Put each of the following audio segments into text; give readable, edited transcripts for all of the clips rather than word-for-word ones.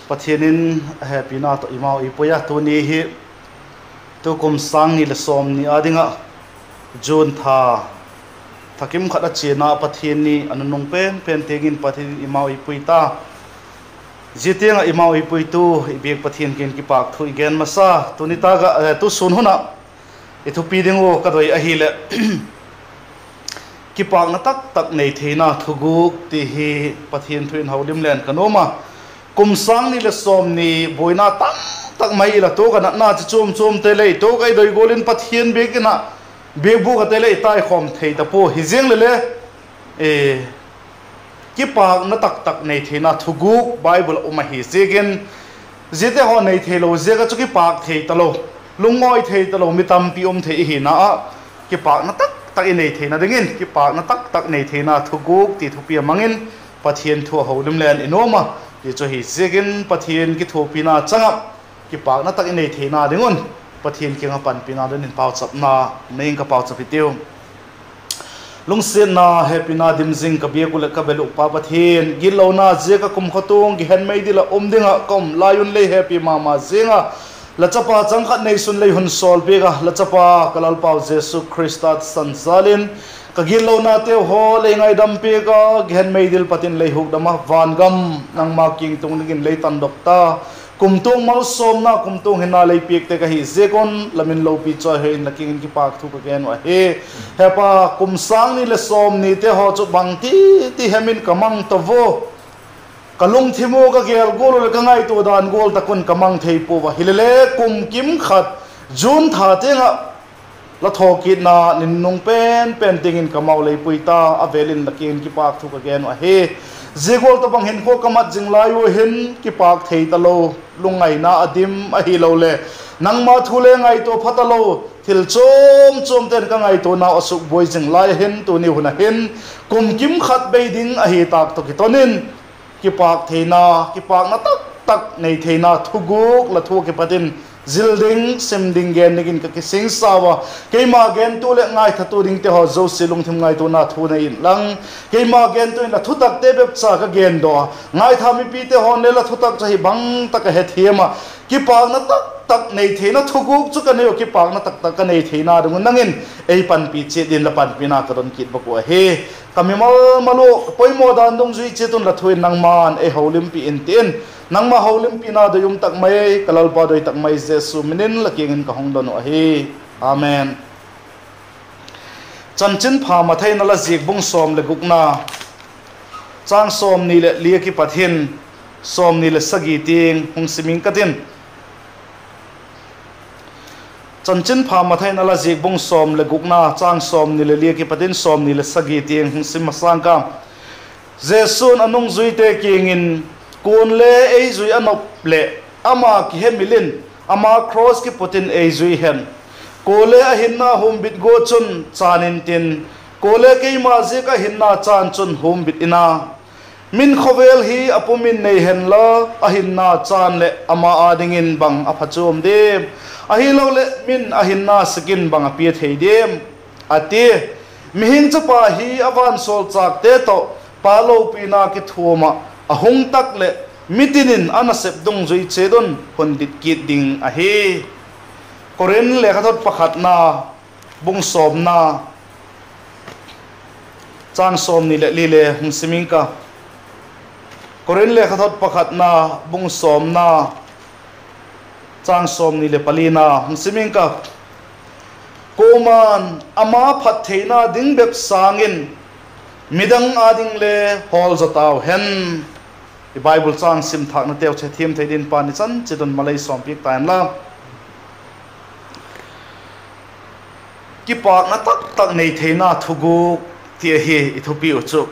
pathianin happy na to imau ipoya to ni hi to kum sang ni le som ni adinga June tha thakim khada chena pathianni anunung pen tegin pathin imau ipuita jitenga imau ipuitu ibek pathian ken ki pak thui gen masa tunita ga tu sun huna ithu pidingo kadoi ahile ki pak na tak nei theina thuguk ti hi pathian thuin haulim len kanoma kum sang ni le som ni boina tak mai la to kana na chum te le to kai doi golin pathian bekina bebu ka te le tai khom thei ta po hijeng le ki pak na tak nei theina thuguk bible uma hi segen jete ho nei thelo jega chu ki pak thei talo lungoi thei talo mitam pi thei hi na ki pak na tak nei theina dingin ki pak na tak nei theina thuguk ti thupi mangin pathian thu holim len inoma ye cho hi segen pathian ki thupina changa ki pak na tak nei theina dingun pathian ki nga pan pina den pau chap na nei ka pau chap tiu lungsen na happy na dimjing ka biekul ka belu pa pathian gilona je ka kum khatung gi hen mai dila dinga kom layun le happy mama zinga la chapa changkhat nei sun lei hun sol bega la chapa kalal pau Jesu Christat sansalin ka gilona te ho le ngai dam pe ka gen mai dil patin lei huk dama van gam nang ma king tung ngin lei tan dokta kumtung mal som na kumtung hina lei pek te ka hi zekon lamin lo pi cho he na king ki pak thu ka gen wa he hepa kumsang ni le som ni te ho chu bang ti hemin kamang to vo kalung thimu ka gel gol le ka ngai to dan gol ta kun kamang thei pu wa hilele kum kim khat jun tha te nga la thokit na nin nung pen tingin kamau lei puita avelin la king ki pak thu ka gen wa he zegol to bang hen ko kamat jinglayu hen ki pak thei talo lungai na adim a hi lo le nangma thule ngai to phatalo thil chom ten ka ngai to na asuk boy jinglai hen to ni huna hen kum kim khat beiding a hi tak to ki tonin ki pak theina ki pak na tak nei theina thuguk la thu ki patin zilding semding gen nigin ka kising sawa keima gen tu le ngai thatu ding te ho zo silung thim ngai to na thu nei lang keima gen tu la thutak te bep cha ka gen do ngai thami pi te hon le la thutak chahi bang tak he thiema ki pak na tak nei theina thuguk chu ka ne ki pak na tak ka nei theina dung nangin ei pan pi che din la pan pi na ka don kit ba ko he kamimal malo poimo dan dong zui che tun la thuin nang man e holim pi in ten nang ma holim pi na do yum tak mai kalal pa doi tak mai Jesu minin la kingin ka hong don he amen chanchin pha ma thaina la zik bung som le gukna chang som ni le lia ki pathin som ni le sagi ting hung siming katin chanchin pha ma thaina la zik bung som le gukna chang som ni le lia ki pathin som ni le sagi ting hung sim masang ka Jesu anung zui te kingin kun le ei zui anop le ama ki hemilin ama cross ki putin ei zui hen kole a hinna hum bit go chun chanin tin kole ke ma je ka hinna chan chun hum bit ina min khovel hi apumin nei hen la a hinna chan le ama adingin bang aphachum dem a hi lo le min a hinna skin bang a pi thei dem ati mihin chapa hi awan sol chak te to palo pina ki thuma ahung tak le mitinin anasep dong zui chedon hondit kit ding a he koren le khathot pakhat na bung som na chang som ni le li le hung siming ka koren le khathot pakhat na bung som na chang som ni le palina hung siming ka koman ama phat theina ding bep sangin midang ading le hol zataw hen the Bible chang sim thak na teu che thim theidin pan chan chidon malai som pik tan la ki pak na tak nei theina thugu ti hi ithupi uchu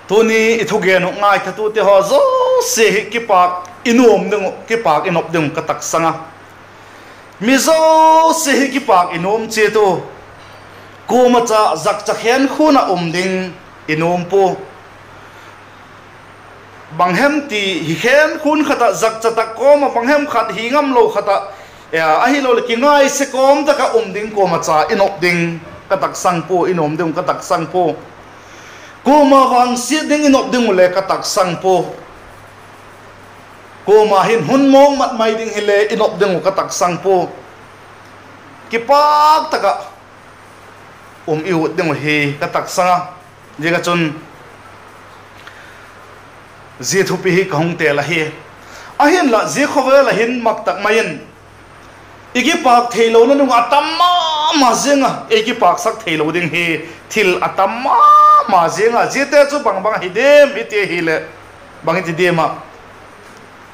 tuni ithugen ngai thatu te ho zo se ki pak inom ding ki pak inop ding ka tak sanga mizo se ki pak inom che to ko ma cha zak cha khen khuna ding inom po banghem ti hi khen khun khata zak cha ta ko ma banghem khat hi ngam lo khata ya a hi lo le ki ngai se kom ta ka ding ko ma cha inop ding ka tak sang po inom ding ka tak sang po cô mà vang siết ding inop ding ule ka tak sang po cô mà hin hun mong mat mai ding hele inop ding ka tak sang po kipak taka iu ding hi ka tak sanga jega chun ji thupi hi kahung te la hi a hin la ji khowe la hin mak tak main igi pak theilo na nunga tamma ma zenga igi pak sak theilo ding hi thil atamma ma zenga jete chu bang bang hi dem ite hi le bang ti dema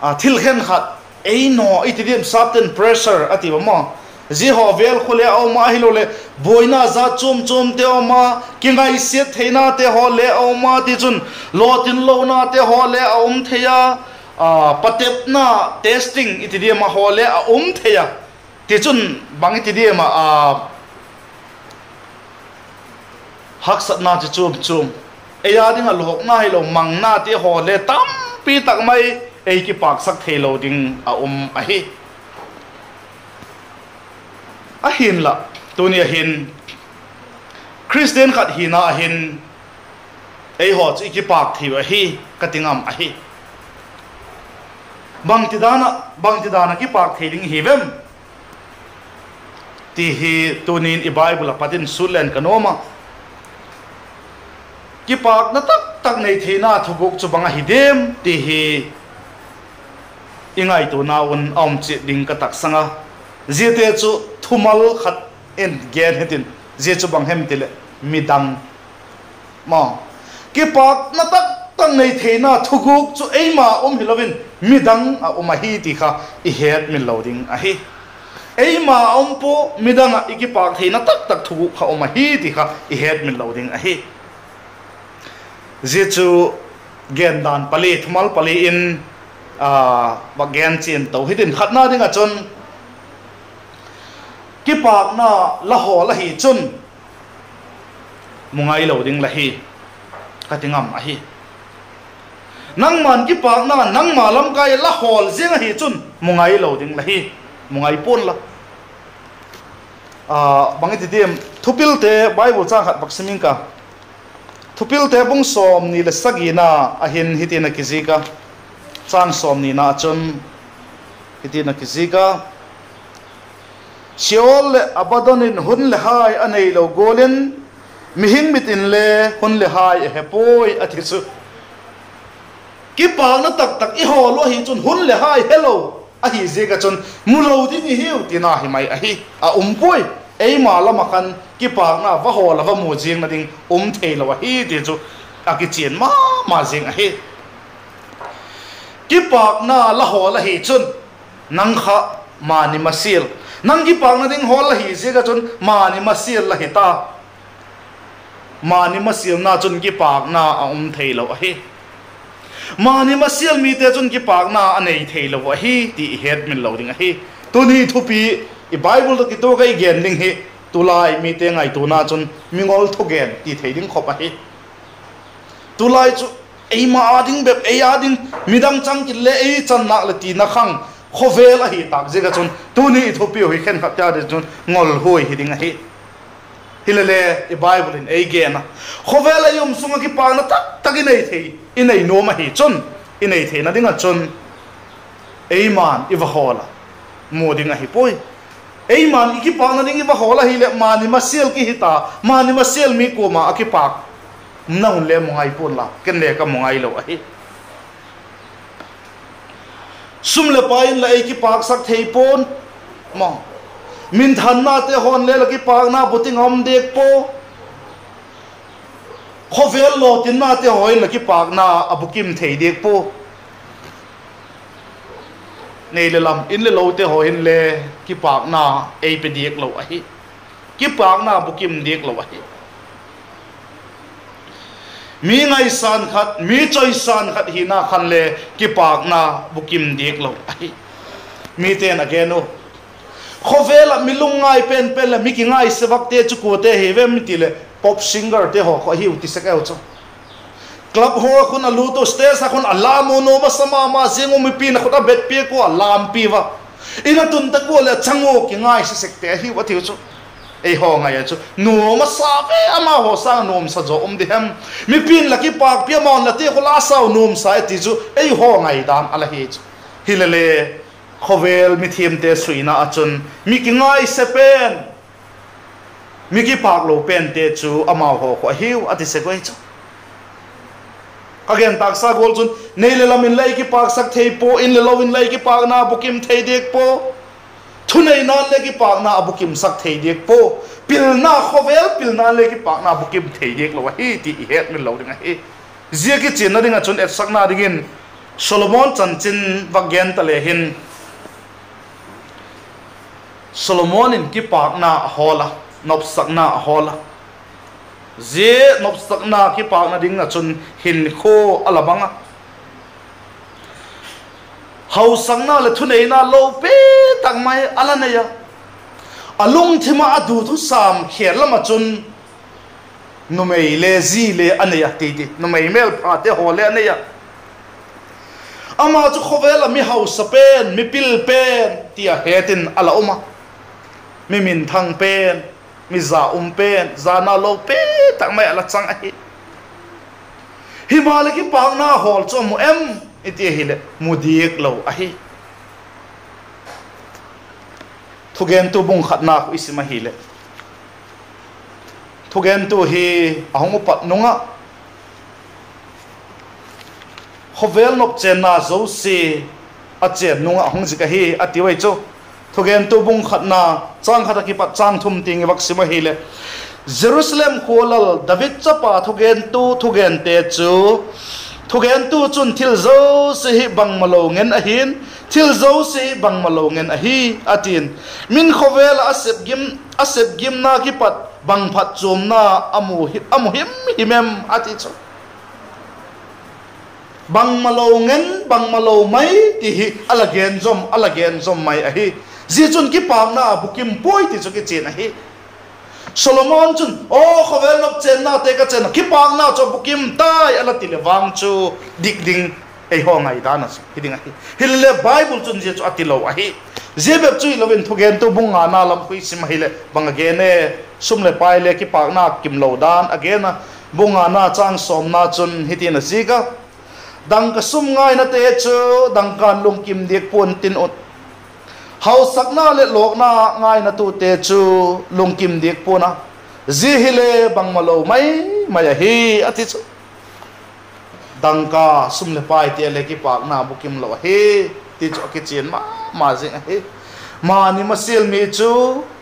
a thil khen khat ei no ite dem certain pressure ati ma ji ho vel khule au ma hi lo le boina za chum chum te au ma kingai se theina te ho le au ma ti chun lotin lo na te ho le aum theya patep na testing ite dem ma ho le aum theya ti chun bang ti dem ma hak sat na chi chum chum eya ding a lok na hi lo mang na te ho le tam pi tak mai ei ki pak sak thelo ding a a hi a hin la tunia hin Christian khat hina a hin ei ho chi ki pak thi a hi katingam a hi bang ti dana ki pak thi ding hi vem ti hi tunin i bible patin sulen kanoma ki pak na tak nei theina thuguk chu banga hidem ti hi ingai tu na un om chi ding ka tak sanga jete chu thumal khat en gen hetin je chu bang hem tile midang ma ki pak na tak nei theina thuguk chu eima hilovin midang a hi ti kha I het min loading a hi eima po midanga iki pak theina tak thuguk kha hi ti kha I het min loading a hi Jesu gen dan pali thumal pali in ba gen chin to hitin khatna ding a chon ki pak na la ho la hi chun mungai lo ding la hi katingam a hi nang man ki pak na nang ma lam kai la hol zinga hi chun mungai lo ding la hi mungai pon la bangi ti dem thupil te bible cha khat baksiming ka thupil te bung som ni le sagina a hin hitina kizika chang som ni na chun hitina kizika siol le abadonin hun le hai anei lo golen mihin mitin le hun le hai hepoi athisu ki pa na tak I ho lo hi chun hun le hai hello a hi zega chun mulo ding hi hiu tina hi mai a hi a poi ei ma la makan ki pa na va ho la va mu jing na ding the lo hi ti chu a ki chen ma jing a hi ki pa na la ho la hi chun nang kha ma ni masil nang ki pa na ding ho la hi zega chun ma ni masil la hi ta ma ni masil na chun ki pa na a the lo a hi mani masil mi te chun ki pak na anei theilo wa hi ti het min lo ding a hi tuni thupi I bible to ki to kai gen ding hi tulai mi te ngai tu na chun mingol thu gen ti theiding khop a hi tulai chu ei ma ading bep ei ading midang chang ki le ei chan na le ti na khang khovel a hi tak jega chun tuni thupi hi khen khat ta de chun ngol hoi hi ding a hi hilale I bible in ei gen na khovel a yum sunga ki pa na tak inei thei inei no ma hi chun inei the na dinga chun ei man I va hola mo dinga hi poi ei man ki pa na ding I va hola hi le mani masel ki hita mani masel mi ko ma ki pak na hun le mo ngai pon la ken le ka mo ngai lo hi sum le pa in la ei ki pak sak thei pon mo min than na te hon le la ki pak na buting om dek po khovel lo tin na te hoi la ki pak na abukim thei dek po nei le lam in le lo te hoi in le ki pak na ei pe dek lo a hi ki pak na abukim dek lo a hi mi ngai san khat mi choi san khat hi na khan le ki pak na bukim dek lo a hi mi ten again o khovela milungai pen la mi ki ngai sevak te chu ko te he vem ti le pop singer te ho ko hi uti sakau chu club ho khun alu to stage khun alamo no ba sama ma zengo mi pin khota bet pe ko alam pi wa ina tun ta ko le chango ki ngai se sekte hi wa thi chu ei ho ngai chu nuam sa ve ama ho sang nuam sa zo om dihem mi pin laki pak pia mon la te ko la sau nuam sa ti chu ei ho ngai dam ala hi chu hilale khovel mi thim te suina achun mi ki ngai se pen mi ki pak lo pen te chu ama ho ko hiu ati se koi chu again taksa gol chun nei le lamin lai ki pak sak thei po in le lovin lai ki pak na bukim thei dek po thunei na le ki pak na bukim sak thei dek po pilna khovel pilna le ki pak na bukim thei dek lo hi ti het min lo ding hi zia ki chin na ding a chun et sak na dingin Solomon chanchin bagyan tale hin Solomon in ki pak na hola nop sak na hola ze nop sak na ki pak na ding na chun hin kho alabanga hau sang na le thunei na lo pe tak mai ala na ya alung thima adu thu sam kher lama chun numei le zi le anaya ti ti numei mel pha te ho le anaya ama chu khovel mi hau sapen mi pil pen tia hetin ala uma mi min thang pen mi za pen za na lo pe tak mai ala chang hi himala ki pang na hol cho mu em iti hile mudik lo ahi thugen tu bung khat na ku isima hile thugen tu hi ahong pat nunga khovel nop chen na zo si a chen nunga hong jika hi ati wai cho thugen tu bung khat na chang khata ki pat chang thum ting wak sima hile Jerusalem kholal David chapa thugen te chu thugen tu chun thil zo se hi bang malo ngen ahin thil zo se bang malo ngen ahi atin min khovel asep gim na ki pat bang phat chum na amu him himem ati chu bang malo ngen bang malo mai ti hi alagen zom mai ahi ji chun ki pam na bukim poi ti chu ki chen ahi Solomon chun khovel nop chen na te ka chen ki pang na cho bukim tai ala ti le wang chu dik ding ei ho ngai dana hiding ahi hille Bible chun je chu ati lo ahi jebe chu lovin thugen tu bunga na lam pui sim hile bang ge ne sum le pai le ki pang na kim lo dan again bunga na chang som na chun hitin a zika dang ka sum ngai na te chu dang kan lung kim dik pon tin ot hau sakna le lok na ngai na tu te chu lung kim dik pona zi hile bang malo mai hi ati chu dang ka sum le pai te le ki pak na bukim lo he ti chu ki chen ma jing he ma ni ma sil mi chu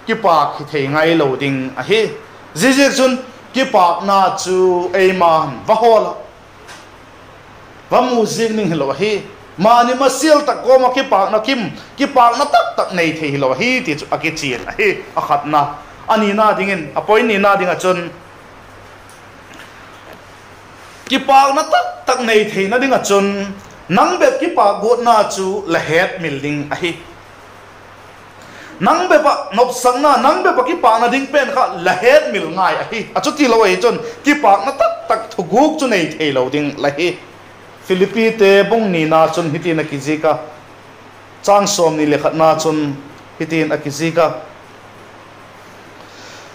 ki pak hi thei ngai lo ding a he zi chun ki pak na chu ei man va hola va mu jing ning lo he mani masil tak ko ma ki pak na tak nei the lo hi ti chu aki chin hi a khat na ani na dingin a point ni na dinga chun ki pak na tak nei the na dinga chun nang be ki pak go na chu la het building a hi nang be pa nop sang na nang be pa ki pak na ding pen kha la het mil ngai a hi a chu ti lo hi chun ki pak na tak thuguk chu nei the lo ding la hi Philippi te bung ni na chun hitin akizika chang som ni lekhat na chun hitin akizika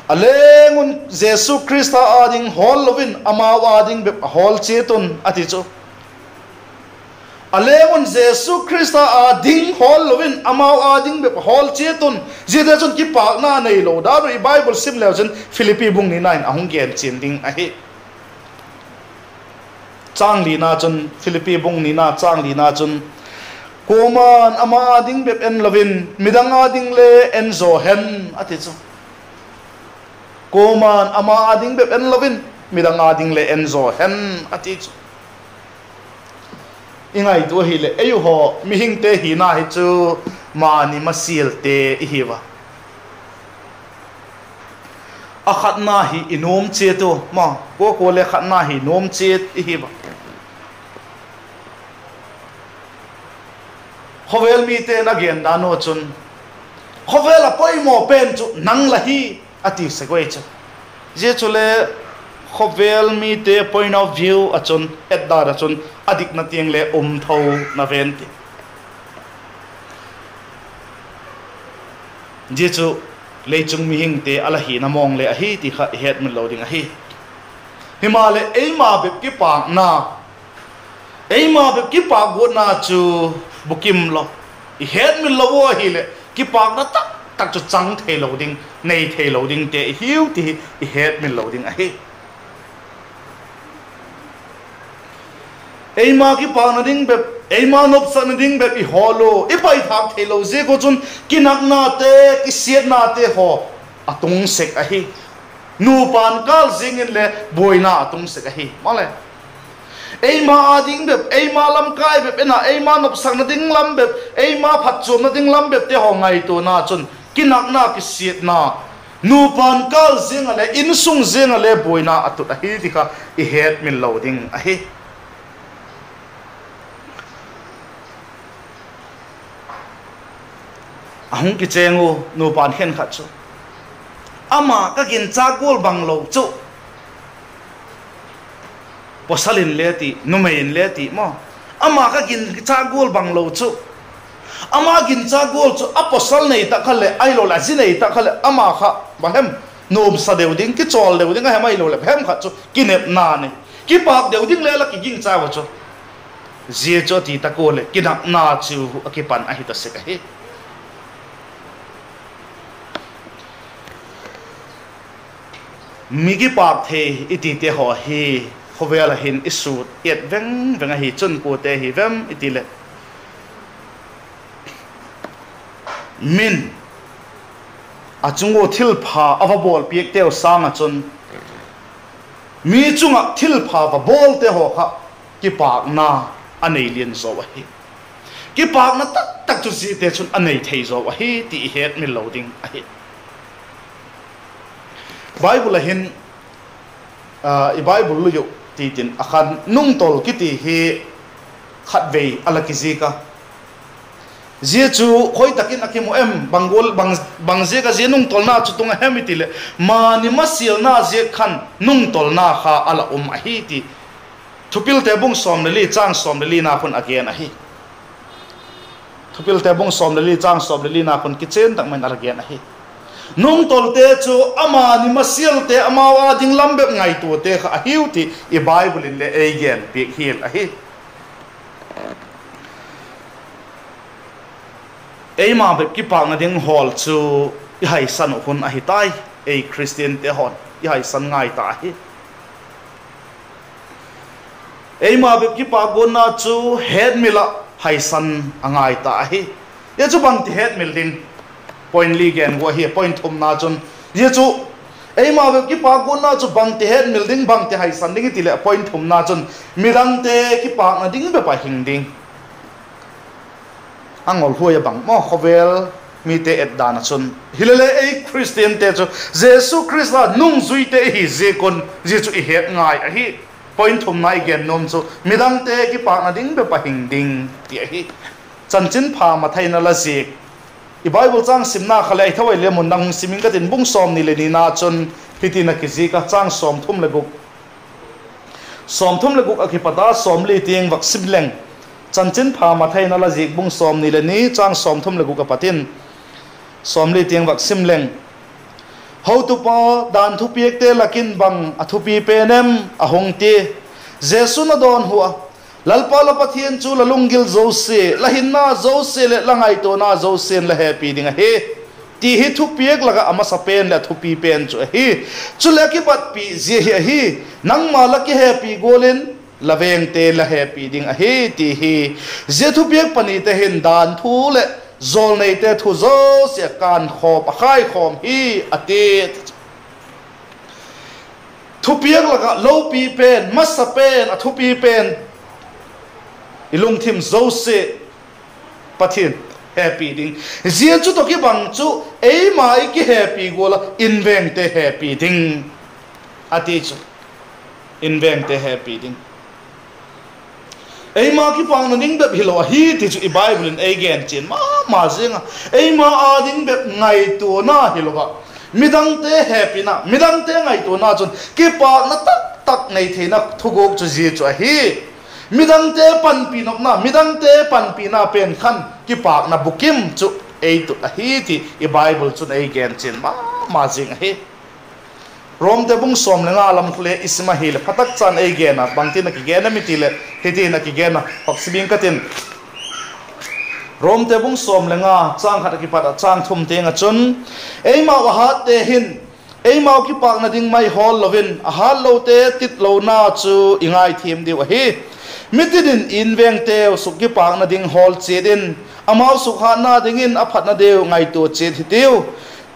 alengun Jesu Christa ading hol lovin amaw ading hol chetun ati chu alengun Jesu Christa ading hol lovin amaw ading hol chetun jida chun ki pak na nei lo da ri Bible sim le chun Philippi bung ni nine ahung gen chin ding a hi chang li na chun Philippi bung ni na chang li na chun koman ama ding bep en lovin midanga ding le en zo hen ati chu koman ama ding bep en lovin midanga ding le en zo hen ati chu ingai tu hi le ayu ho mi hing te hi na hi chu ma ni masil te hi wa akhat na hi inom che tu ma ko le khat na hi nom che hi wa khovel mi te na gen da no chun khovel a poi mo pen chu nang la hi ati se koi chu je chu le khovel mi te point of view a chun et da ra chun adik na tiang le tho na ven ti je chu leichung mi hing te ala hi na mong le a hi ti kha het min lo ding a hi himale eima be ki pak na eima be ki pak go na chu bukim lo I het min lo wa hi le ki pak na tak chu chang the lo ding nei the lo ding te hiu ti I het min lo ding a hi eima ki pak na ding be eima nop san ding be I holo I pai thak the lo je ko chun kinak na te ki siat na te ho atung sek a hi nu pan kal zingin le boina atung sek a hi male eima ading be eima lam kai be na eima nop sang na ding lam be eima phat chom na ding lam be te ho ngai to na chun kinak na ki siat na nu pan kal zing ale in sung zing ale boina atut a hi ti kha I het min lo ding a hi ahung ki chengu nu pan hen khat chu ama ka kin cha gol bang lo chu posalin le ti numain le ti mo ama ka kin cha gol bang lo chu ama kin cha gol chu aposal nei ta khale ai lo la ji nei ta khale ama kha ba hem nom sa deu ding ki chol deu ding ha mai lo le hem khat chu kinep na ne ki pak deu ding le la ki ging cha wa chu je cho ti ta ko le kinak na chu akipan a hi ta se ka hi migi pak the iti te ho hi khowela hin isut yet veng hi chun ko te hi vem iti le min achungo thil pha ava bol piek teo sanga chun mi chunga thil pha va bol te ho kha ki pak na anei lien zo wa hi ki pak na tak chu si te chun anei thei zo wa hi ti het mi loading a hi Bible hin I Bible lu yu ti tin akhan nung tol kiti hi khat ve ala kizika Jesu khoi takin akimu em bangol bang je ka je nung tol na chutunga hemitile mani masil na je khan nung tol na kha ala a hi ti thupil te bung som le li chang som le li na khun again a hi thupil te bung som le li chang som le li na khun kichen tak man again a hi nung tol te chu ama ni masil te amawa ding lambe ngai tu te kha hiu ti I Bible in le again pi hil a hi eima be ki pa na ding hol chu I hai san hun a hi tai a Christian te hon I hai san ngai ta hi eima be ki pa gona chu head mila hai san angai ta hi ye chu bang ti head mil ding point li gen wo hi point thum na chun ye chu eima be ki pa gona chu bang ti head mil ding bang ti hai san ding ti le point thum na chun mirang te ki pa na ding be pa hing ding angol huya bang mo khovel mi te et dana chun hilele a Christian te chu Jesu Christ la nung zui te hi je kon je chu I het ngai a hi point thum nai gen nom chu midang te ki pa na ding be pa hing ding ti a hi chanchin pha ma thaina la ji I Bible chang simna khalai thawai le mun nang siming ka tin bung som ni le ni na chun pitina ki ji ka chang som thum le guk akipata som li tieng vak sibleng chanchin pha ma thaina la ji bung som ni le ni chang som thum le guk ka patin som li tieng vak simleng how to pa dan thu piek te lakin bang athu pi penem ahong ti Jesu na don huwa lalpa la pathian chu la lungil zo se la hinna zo se le langai to na zo sen la happy ding he ti hi thu piek laga ama sa pen la thu pi pen chu hi chu le ki pat pi je hi nang ma la ki happy golin la veng te la happy ding he ti hi je thu piek pani te hin dan thu le zol nei te thu zo se kan kho pa khai khom hi ate thu piek laga low pi pen masa pen a thu pi pen ilung thim zo se pathin happy ding zia chu to ki bang chu ei mai ki happy gola inveng te happy ding ati chu inveng te happy ding ei ma ki pang na ding be hilo hi ti chu I Bible in again chin ma zinga ei ma a ding be ngai tu na hilo ba midang te happy na midang te ngai tu na chun ki pa na tak nei theina thuguk chu ji chu hi midang te pan pi nok na midang te pan pi na pen khan ki pak na bukim chu ei tut a hi ti i bible chun ei gen chin ma jing hi rom te bung som lenga lam khle isma hi le phatak chan ei gen a bangti na ki gen mi ti le hiti na ki gen a oxibing katin rom te bung som lenga chang khat ki pat chang thum te nga chun ei ma wa ha te hin ei mau ki pak na ding mai hol lovin a hal lo te tit lo na chu ingai thim di wa hi mitidin inveng te su ki pak na ding hol che din amau su kha na ding in a phat na deu ngai to che thi tiu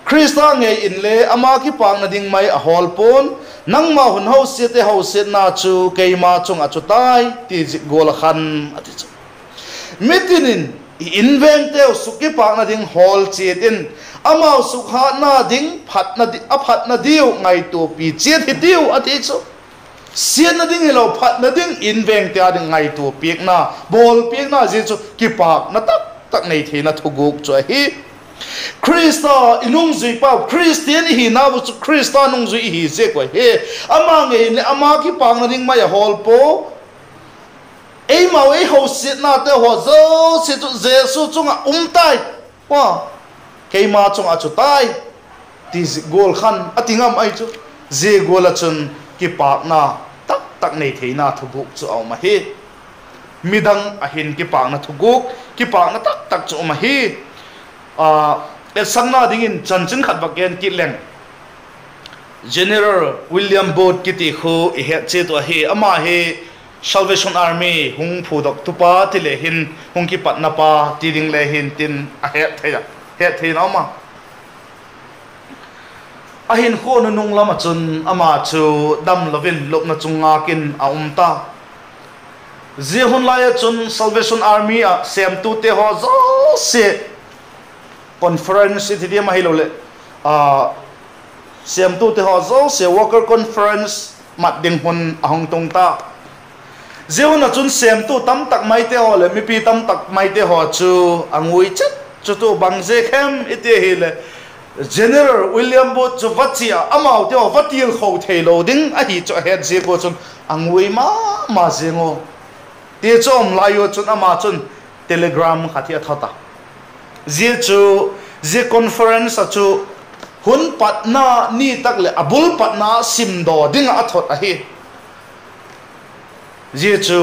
krista nge in le ama ki pak na ding mai a hol pon nang ma hun ho se te ho se na chu keima chung a chu tai ti gol khan ati chu mitidin inveng te su ki pak na ding hol che din amau sukha na ding phat na diu ngai to pi che thi diu ati chu sian na ding lo phat na ding inveng te ading ngai to pik na bol pik na je chu ki pak na tak nei the na thuguk chu hi krista inung zui pa christian hi na bu chu krista nung zui hi je ko he ama nge ne ama ki pak na ding mai hol po ei mau ei ho sit na te ho zo se chu jesu chunga tai wa keima chung achu tai ti gol khan atingam ai chu je gol achun ki pak na tak nei theina thuguk chu au ma hi midang ahin ki pak na thuguk ki pak na tak chu ma hi e sangna dingin chanchin khat baken ki leng general william bot ki ti khu e he che to hi ama he salvation army hung phudok tupa ti le hin hung ki pat na pa ti ding le hin tin a he theya he theina ma ahin kho nu nung lama chun ama chu dam lovin lop na chunga kin a umta je hun lai chun salvation army a sem tu te ho zo se conference ti dia ma hilo le sem tu te ho zo se worker conference mat ding hun ahong tung ta je hun na chun sem tu tam tak mai te ho le mi pi tam tak mai te ho chu angui chat chu tu bang je khem ite hi le general william bot chu vachia amau te vatil kho thelo ding a hi chu head je ko chun angui ma zengo te chom layo chun ama chun telegram khathia thata je chu je conference chu hun patna ni tak le abul patna sim do ding a thot a hi je chu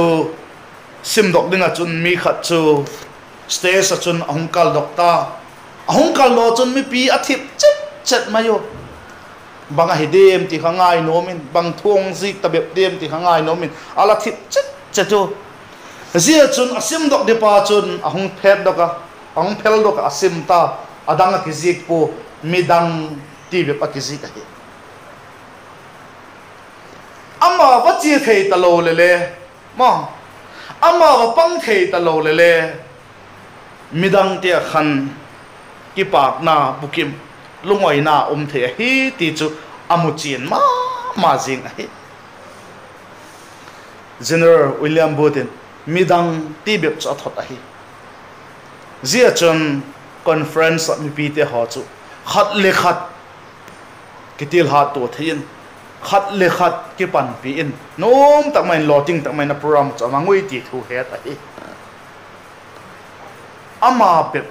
sim dok ding a chun mi khat chu stage a chun ahungkal dokta ahungkal lo chun mi pi athip chet mayo banga hidem ti khangai nomin bang thong zik tabep dem ti khangai nomin ala thip chet chu zia chun asim dok de pa chun ahung phet doka ahung phel doka asim ta adanga ki zik po midang ti be pa ki zik a hi amma wachi thei ta lo le ma amma wa pang thei ta lo le midang te khan ki pak na bukim lungoi na the hi ti chu amuchin ma jing hi general william botin midang ti bep cha thot hi zia chon conference mi pi te ho chu khat le khat kitil ha to thein khat le khat ki pan pi in nom tak main loting tak main na program cha mangui ti thu he ta hi ama bep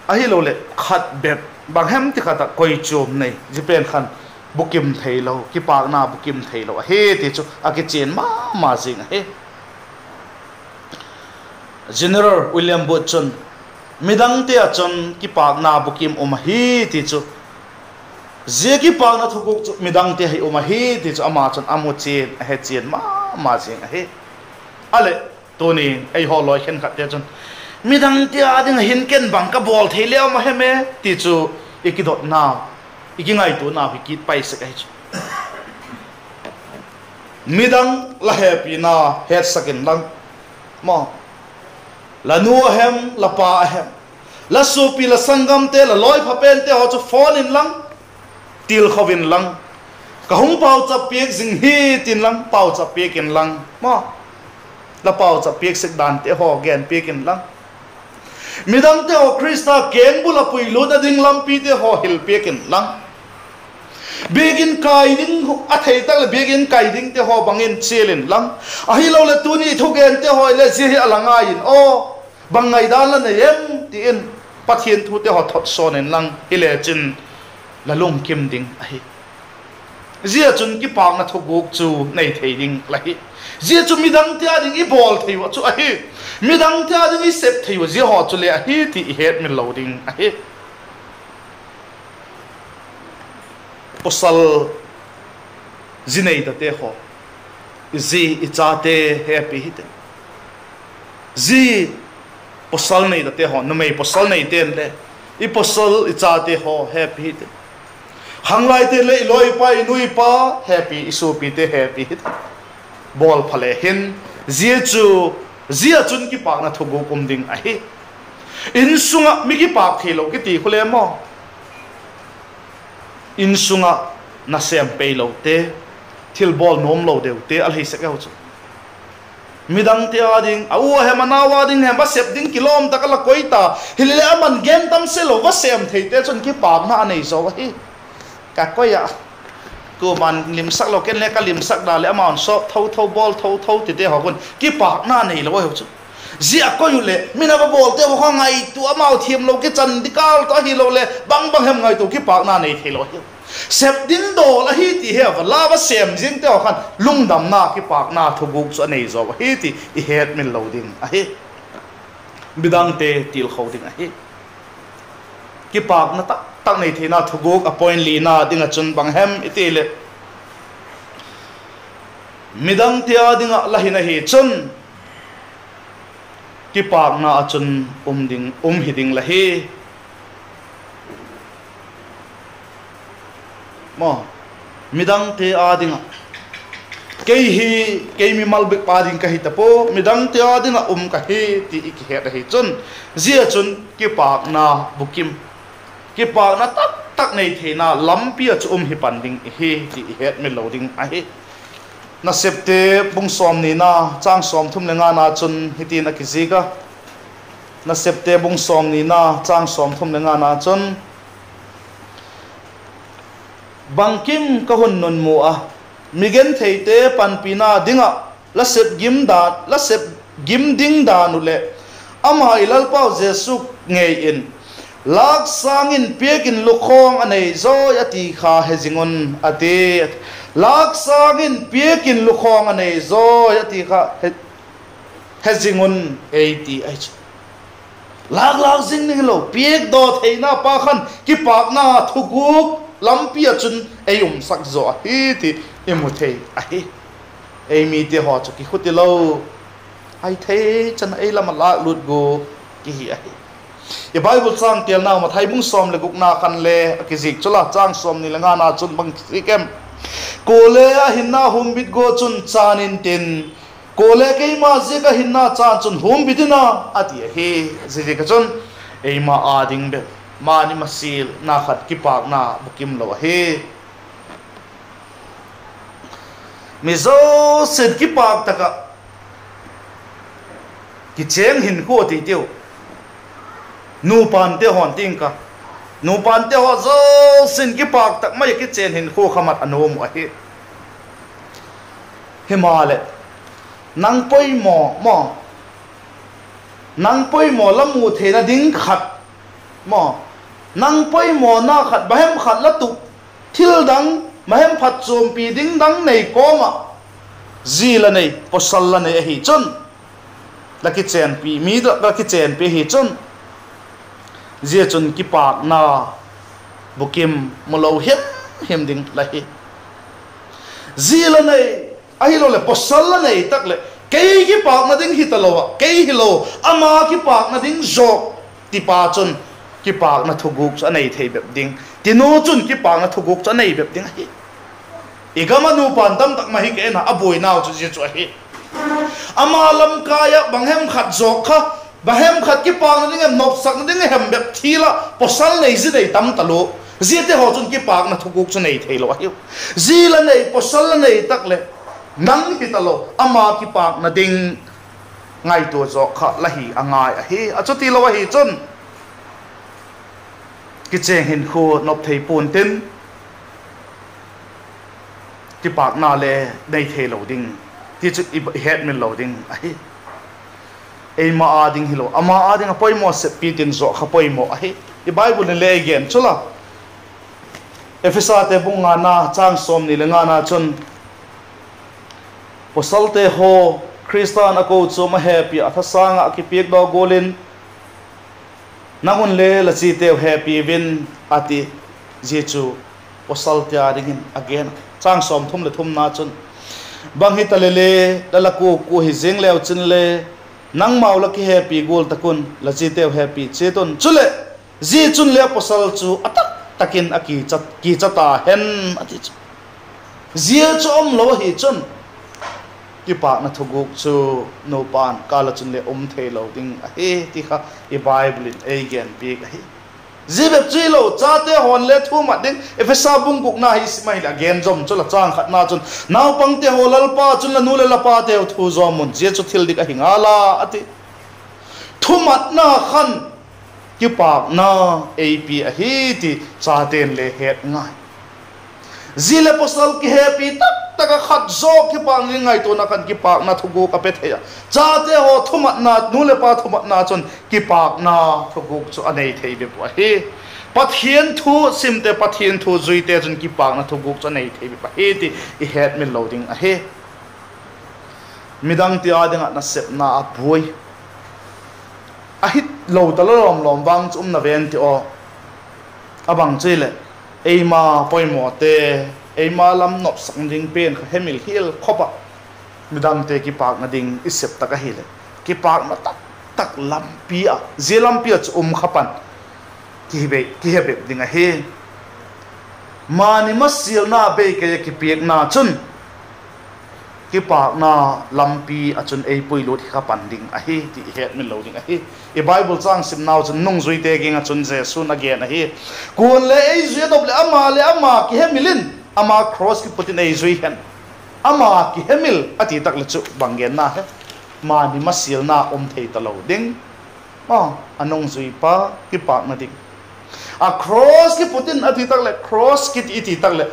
ahi lo le khat bep bang hem ti khata koi chom nei jipen khan bukim theilo ki pak na bukim theilo he ti chu aki chen ma jing he general william botchon midang te achon ki pak na bukim hi ti chu je ki pak na thuguk chu midang te hi hi ti chu ama chon amu chen he chen ma jing he ale toni ai ho loi khen khat te chon midang te ading hin ken bang ka bol theileo ma heme ti chu ikidot na ikingai tu na hikit pai se kai chu midang la happy na het sakin lang mo la nu hem la pa hem la supi la sangam te la loi phapen te ho chu phone in lang til khovin lang ka hung pau cha piek jing hi tin lang pau cha piek in lang mo la pau cha piek sek dan te ho gen piek in lang midang te o krista ken bula pui lu da ding lampi te ho hil pekin lang begin kai ding a thei tak le begin kai ding te ho bangin chelin lang a hi lo le tuni thugen te ho le ji alanga in o bangai dan la ne yem ti in pathian thu te ho thot son en lang ile chin la lung kim ding ai zia chun ki pak na thuguk chu nei thei ding lai zia chu midang tia ding I bol thei wa chu ai midang tia ding I sep thei wa zia ho chu le hi ti het min loading ai posal zinei da te ho zi ichate happy hit zi posal nei da te ho no mei posal nei ten le I posal ichate ho happy hit hanglai te le loi pa inui pa happy isu pi te happy hit bol phale hin zia chun ki pak na thugu kum ding ai in sunga mi ki pak khelo ki ti khule mo in sunga na sem pe lo te thil bol nom lo deu te al hi se ka chu midang te ading au he manawa ding he ba sep ding kilom takala koita hilele aman game tam se lo va sem thei te chun ki pak na nei zo hi ka koya cô man lim sắc lo ken le ka lim sắc da le amount so thâu ball thâu ti te ho kun ki pak na nei lo ho chu zia ko yu le mina ba ball te ho ngai tu amau thiam lo ki chan di kal to hi lo le bang hem ngai tu ki pak na nei thei lo hi sep din do la hi ti he va la ba sem jing te ho khan lung dam na ki pak na thuguk chu nei zo hi ti I het min lo ding a hi bidang te til kho ding a hi ki pak na tak nei Theina thuguk appoint lina dinga chun bang hem itile midang tia dinga lahina hi chun ki pak na chun ding hiding lahi mo midang te adinga kei mi malbek pa ding ka hi tapo midang te adinga ka hi ti ik he hi chun zia chun ki pak na bukim ki pak na tak nei Theina lampia chu hi panding hi ti het mi loading a hi na septe bung som ni na chang som thum lenga na chun hitin a kiziga na septe bung som ni na chang som thum lenga na chun bangkim ka hun nun mu a migen theite panpina dinga la sep gim ding da nu le ama ilal pau Jesu ngei in lak sangin pekin lukhong anei zo yati kha hezingon ate lak sangin pekin lukhong anei zo yati kha hezingon 88 lak zing ning lo pek do Theina pa khan ki pak na thuguk lampia chun sak zo hi ti imuthei a hi ei mi te ho chu ki khuti lo ai the chan ei lama la lut go ki hi a hi e bible chang tel na ma thai bung som le guk na khan le ki zik chola chang som ni langa na chun bang sikem kole a hinna hum bit go chun chanin tin kole ke ma je ka hinna cha chun hum bitina ati he je ka chun ei ma ading be ma ni masil na khat ki pak na bukim lo he mizo sen ki pak taka ki cheng hin ko ti tiu nu pan te hon ting ka nu pan te ho zo sen ki pak tak mai ki chen hin ko khamat anom a hi himale nang poi mo lamu Theina ding khat mo nang poi mo na khat bahem khat la tu thil dang mahem phat chom pi ding dang nei koma zila nei posal la nei hi chun la ki chen pi mi da la ki chen pi hi chun zia chun ki pak na bukim molo hem ding la hi zila nei ai lo le posal la nei tak le kei ki pak na ding hi talowa kei hi lo ama ki pak na ding jok ti pa chun ki pak na thuguk cha nei thei bep ding tino chun ki pak na thuguk cha nei bep ding hi igama nu pan tam tak ma hi ke na aboi naw chu ji chu hi ama lam kaya banghem khat jok kha bahem khat ki pak na ding nop sak na ding hem bep thila posal nei ji nei tam talo zite ho chun ki pak na thuguk cha nei thei lo hi zila nei posal nei tak le nang hi talo ama ki pak na ding ngai to jok kha la hi angai a hi a chu ti lo hi chun ki cheng hin khu nop thei pun tin ki pak na le nei thei lo ding ti chu het min lo ding ai ei ma ading hilo ama ading apoi mo se pitin zo khapoi mo ahi i bible le again chula efesa te bunga na chang som ni lenga na chun posalte ho Christian ako chu ma happy athasanga ki pek do golin namun le la chi te happy win ati Jesu posalte ading again chang som thum le thum na chun bang hi talele dalaku ku hi jeng leo chin le nang mau la ki happy gol takun la chi te happy cheton chule ji chun le posal chu atak takin aki chat ki chata hen ati zia chom lo hi chun Kipakna Thuguk chu no pan kala chun le the lo ding a he ti kha I bible again big hi zibep chi lo cha te hon le thu ma ding efesa bung kuk na hi smai again jom chula chang khat na chun naw pang te holal pa chun la nu le la pa te thu zom mun je chu thil dik a hingala ati thu mat na khan Kipakna ap a hi ti cha ten le het ngai zile posal ki happy tak taka khat zo Kipakna ngai to na kan Kipakna Thuguk ka petheya cha te ho thumat na nu le pa thumat na chun Kipakna Thuguk chu anei thei be pa he pathian thu simte pathian thu zuite chun Kipakna Thuguk chu anei thei be pa he ti I het min loading a he midang ti ading na sep na apoi a hit lo talom lom wang chum na ven ti o abang chile eima poimo te eima lam nop sang ding pen hemil hil khopa midang te Kipakna ding isep taka hile Kipakna tak tak lampia zelampia chu khapan ki hebe ding a he mani masil na be ke ki na chun Kipakna lampi achun ei puilo thi khapan ding a he ti het min lo ding a he I bible chang sim now chun nung zui te ging achun Jesu again a he kun le ei zui dop le ama ki hemilin ama cross ki putin ei zui hen ama ki hemil ati tak le chu bangen na he mani masil na thei talo ding ma anong zui pa Kipakna ding a cross ki putin ati tak le cross ki iti tak le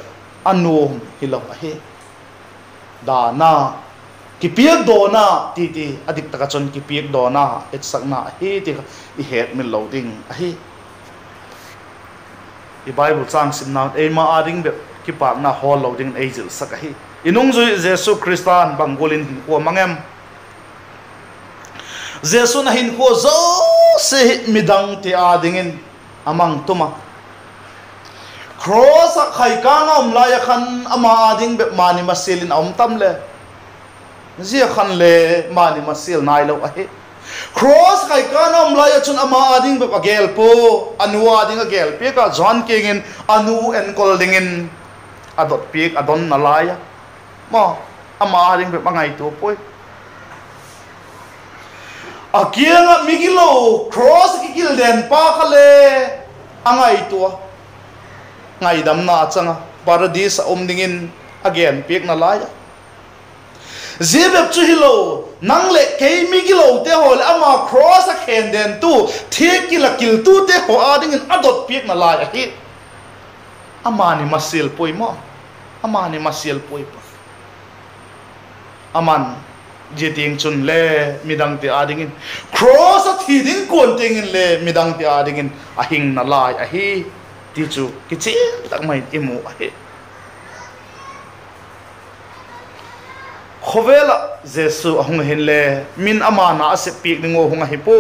anu hilo a he da na ki piak do na ti adik taka chon ki piak do na et sak na he ti I het min loading a he I bible chang sim na e ma ading be Kipakna hol loading angel sak a he inung zui Jesu Christian bangolin ko mangem Jesu na hin ko zo se midang ti adingin amang tuma cross khai ka ngom la ya khan ama ading be mani masilin tam le zia khan le mani masil nai lo a he cross khai ka ngom la ya chun ama ading be agel po anu ading agel pe ka John kingin anu en kol dingin adot pik adon na la ya mo ama ading be mangai to poi akianga migilo cross ki gil den pa khale angai to ngai dam na changa paradise dingin again pek na laya zebep chu hilo nang le ke mi gilo te hol ama cross a khen den tu thekila kil tu te ho adingin adot pek na laya hi amani masil poi mo amani masil poi pa aman jeting chun le midang te adingin cross a thiding kon tengin le midang te adingin ahing na lai a hi tichu kichi tak mai imu a he khovela Jesu ahung hin le min amana ase pik ningo hunga hi po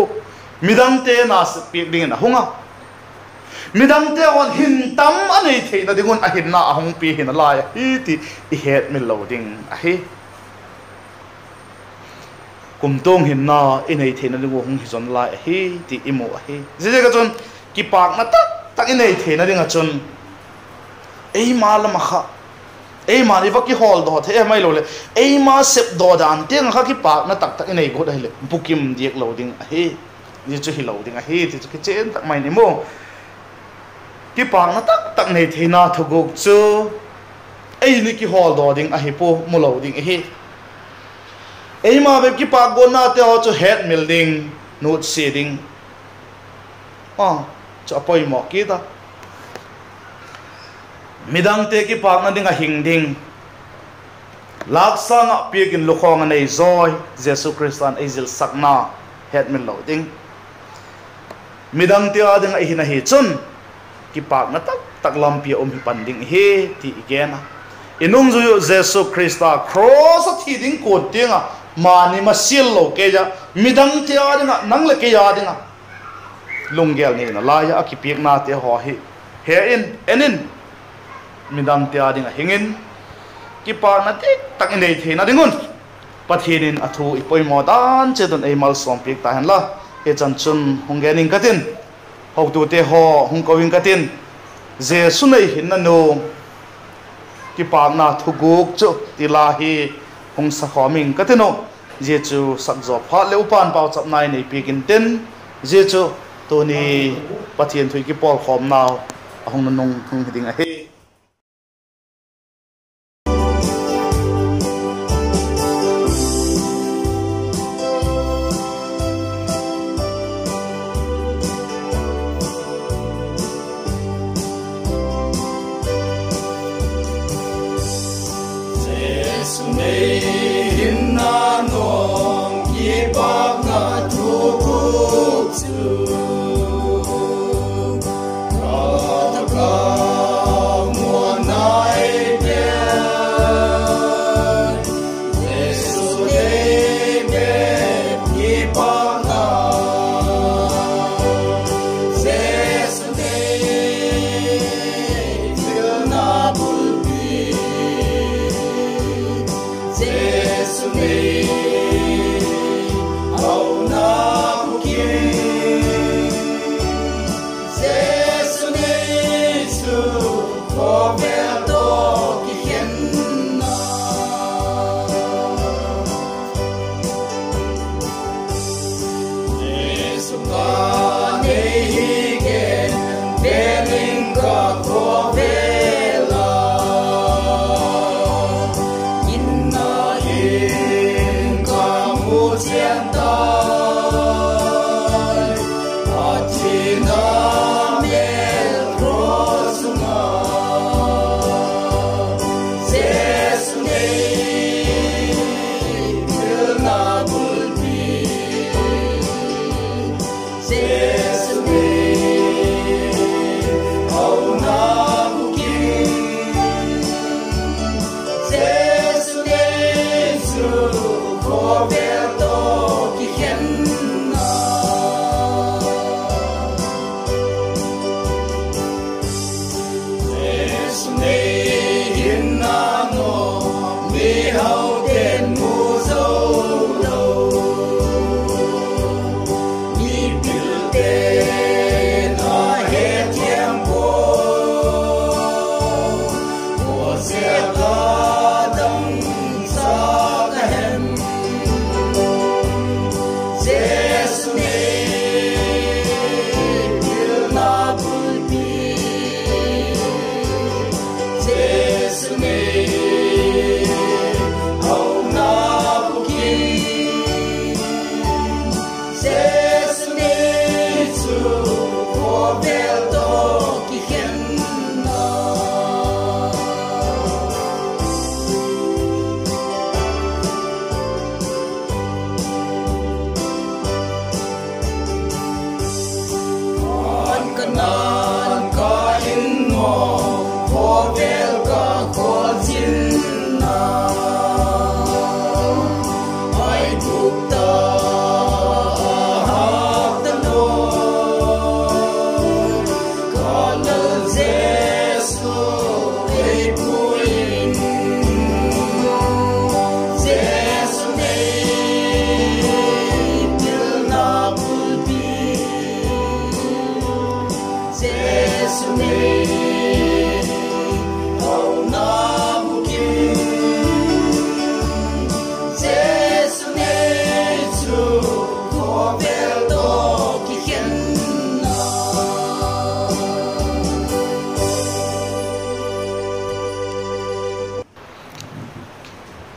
midang te na ase pik ding na hunga midang te on hin tam anei theina dingun a hin na ahung pi hin la ya hi ti I het min loading a he kumtong hin na inei theina dingo hung hi zon la hi ti imu a he je ka chon Kipakna tak inei theina dinga chun ei malam kha ei mani vaki hol do the mai lo le ei ma sep do dan teng kha Kipakna tak inei go dai le bukim diek loading a he ni chu hi loading a he ti chu ki chen tak mai ni mo Kipakna tak nei theina Thuguk chu ei ni ki hol do ding a he po mo loading a he ei ma be Kipak go na te ho chu head building note seeding cho poi mo kita midang te Kipakna dinga hingding laksang pigin lukhong nei zoi Jesu Christian azil sakna het min lo ding midang tia ding a hina hi chun Kipakna tak lampi hi pan ding he ti again inung zu Jesu Christa cross a thi ding ko tinga mani ma sil lo ke ja midang tia ding nang le ke ya ding lunggel ni na la ya Kipakna te ho hi he in enin midang tia ding hingin Kipakna te tak nei the na dingun pathianin athu ipoi modan chedon ei mal som pik ta han la e chan chun honggening katin hok tu te ho hong kowing katin Jesu nei hinna no Kipakna thuguk chu tilahi hong sa khoming katino Jesu sakzo pha le upan pau chap nai nei pikin ten Jesu to ni pathian thui ki pol khom naw hong nanung hong ding a he Hinna nuam Kipakna Thuguk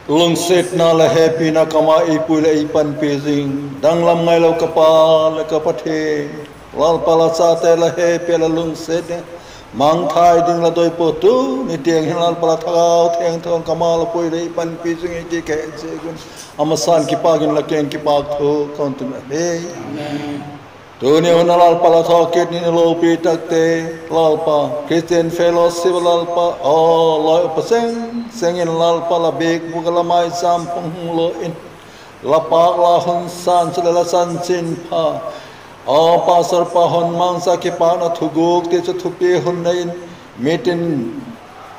Lung set na la happy na kama ipui la ipan pezing dang lam ngai lo kapa la kapathe lal pala sa te la happy la lung set mang thai ding la doi po tu ni tiang hilal pala thagao theng thong kamal poi rei pan pi chung ki ke se gun amasan ki pagin la ken ki pag tho kon tu he tu ni honal pala tho ket ni lo pi tak te lal pa Christian fellowship lal pa o loi pa seng in lal pala bek bugala mai sam pung lo in la pa la hun san se la san chin pha pasar pahon mangsa Kipakna Thuguk te thupi hun nei metin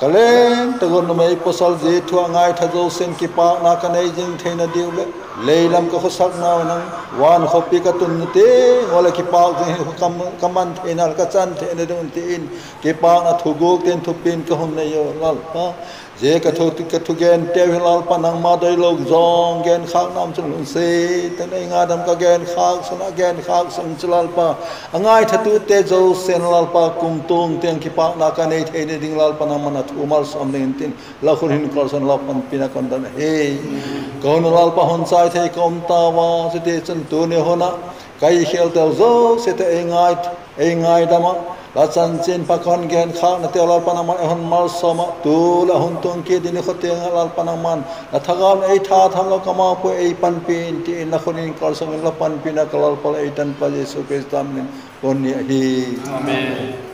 kalen tagon mai posal je thua ngai thajo sen Kipakna ka nei jing Theina diu le leilam ka khosak na nang wan khopi ka tun te wala Kipak je kaman Theina ka chan Theina dun te in Kipakna Thuguk ten thupin ka hun nei yo lal pa je ka thu gen te hilal panang ma dai log zong gen khak nam chung se te nei nga dam ka gen khak suna gen khak sung chlal pa angai thatu te jo sen lal pa kum tung teng Kipakna ka nei Theina ding lal panang mana thu mal som nen tin la khur hin kor san la pan pina kon dan he kon lal pa hon sai thei kom ta wa se te chen tu ne hona kai khel tel zo se te engai dama la chan chen pa kon gen khak na te lal panang man hon mal som tu la hon tung ke din kho te lal panang man la thagam ei tha tham lo kama po ei pan pin ti na khon in kor sang la pan pina kalal pal ei tan pa Jesu Kristus amen kon ni hi amen